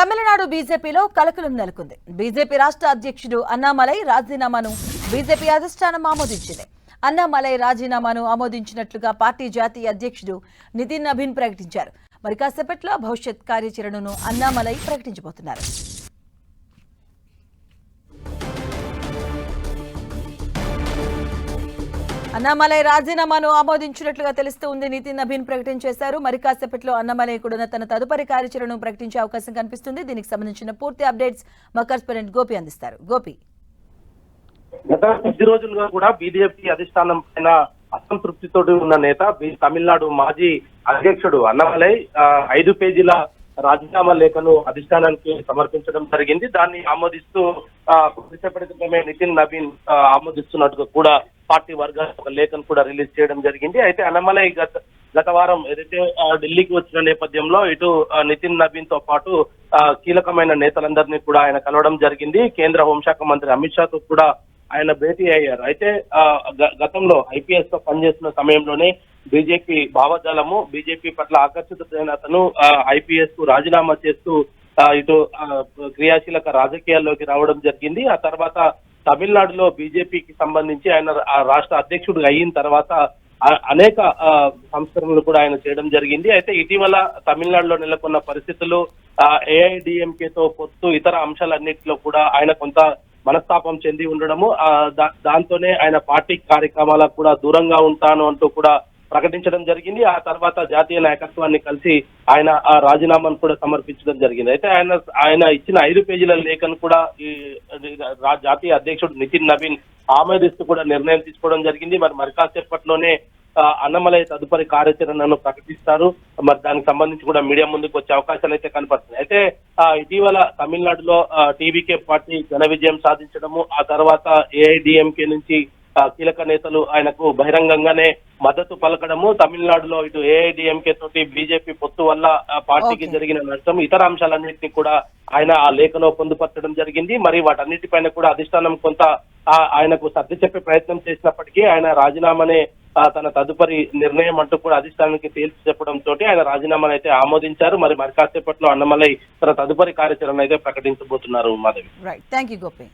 తమిళనాడు బీజేపీలో కలకలం నెలకొంది. బీజేపీ రాష్ట్ర అధ్యక్షుడు అన్నామలై రాజీనామాను బీజేపీ అధిష్టానం ఆమోదించింది. అన్నామలై రాజీనామాను ఆమోదించినట్లుగా పార్టీ జాతీయ అధ్యక్షుడు నితిన్ నబీన్ ప్రకటించారు. మరి కాసేపట్లో భవిష్యత్ కార్యాచరణను అన్నామలై ప్రకటించబోతున్నారు. అన్నామలై రాజీనామాను ఆమోదించినట్లుగా తెలుస్తుంది. నితిన్ నబీన్ ప్రకటన చేశారు. మరి కాసేపట్లో అన్నామలై కూడా తన తదుపరి కార్యాచరణను ప్రకటించే అవకాశం కనిపిస్తుంది. దీనికి సంబంధించిన పూర్తి అప్డేట్స్ మా కరెస్పాండెంట్ గోపి అందిస్తారు. గోపి, గత కొద్ది రోజులుగా కూడా బీజేపీ అధిష్టానం పైన అసంతృప్తితో ఉన్న నేత తమిళనాడు మాజీ అధ్యక్షుడు అన్నామలై 5 పేజీల రాజీనామా లేఖను అధిష్టానానికి సమర్పించడం జరిగింది. దాన్ని ఆమోదిస్తూ కొద్దిసేపటి క్రితమే నితిన్ నబీన్ ఆమోదిస్తున్నట్టుగా కూడా పార్టీ వర్గాలు ఒక లేఖను కూడా రిలీజ్ చేయడం జరిగింది. అయితే అన్నామలై గత వారం ఏదైతే ఢిల్లీకి వచ్చిన నేపథ్యంలో ఇటు నితిన్ నబీన్ తో పాటు కీలకమైన నేతలందరినీ కూడా ఆయన కలవడం జరిగింది. కేంద్ర హోంశాఖ మంత్రి అమిత్ షాతో కూడా ఆయన భేటీ అయ్యారు. అయితే గతంలో ఐపీఎస్ తో పనిచేస్తున్న సమయంలోనే బీజేపీ భావజాలము, బీజేపీ పట్ల ఆకర్షితుడైన అతను ఐపీఎస్ కు రాజీనామా చేస్తూ ఇటు క్రియాశీలక రాజకీయాల్లోకి రావడం జరిగింది. ఆ తర్వాత తమిళనాడులో బీజేపీకి సంబంధించి ఆయన రాష్ట్ర అధ్యక్షుడు అయిన తర్వాత అనేక సంస్కరణలు కూడా ఆయన చేయడం జరిగింది. అయితే ఇటీవల తమిళనాడులో నెలకొన్న పరిస్థితులు, ఏఐడిఎంకేతో పొత్తు, ఇతర అంశాలన్నింటిలో కూడా ఆయన కొంత మనస్తాపం చెంది ఉండడము, దాంతోనే ఆయన పార్టీ కార్యక్రమాలకు కూడా దూరంగా ఉంటాను అంటూ కూడా ప్రకటించడం జరిగింది. ఆ తర్వాత జాతీయ నాయకత్వాన్ని కలిసి ఆయన ఆ రాజీనామాను కూడా సమర్పించడం జరిగింది. అయితే ఆయన ఇచ్చిన 5 పేజీల లేఖను కూడా ఈ జాతీయ అధ్యక్షుడు నితిన్ నబీన్ ఆమోదిస్తూ కూడా నిర్ణయం తీసుకోవడం జరిగింది. మరి కాసేపట్లోనే అన్నామలై తదుపరి కార్యాచరణను ప్రకటిస్తారు. మరి దానికి సంబంధించి కూడా మీడియా ముందుకు వచ్చే అవకాశాలు అయితే కనపడుతున్నాయి. అయితే ఇటీవల తమిళనాడులో టీవీకే పార్టీ ఘన విజయం సాధించడము, ఆ తర్వాత ఏఐడిఎంకే నుంచి కీలక నేతలు ఆయనకు బహిరంగంగానే మద్దతు పలకడము, తమిళనాడులో ఇటు ఏఐడిఎంకే తోటి బీజేపీ పొత్తు వల్ల పార్టీకి జరిగిన నష్టం, ఇతర అంశాలన్నింటినీ కూడా ఆయన ఆ లేఖలో పొందుపరచడం జరిగింది. మరి వాటన్నిటిపైన కూడా అధిష్టానం కొంత ఆయనకు సర్ది చెప్పే ప్రయత్నం చేసినప్పటికీ ఆయన రాజీనామానే తన తదుపరి నిర్ణయం అంటూ కూడా అధిష్టానానికి తేల్చి చెప్పడంతో ఆయన రాజీనామాను అయితే ఆమోదించారు. మరి కాసేపట్లో అన్నామలై తన తదుపరి కార్యాచరణ అయితే ప్రకటించబోతున్నారు. మాధవి. Right, thank you Gopi.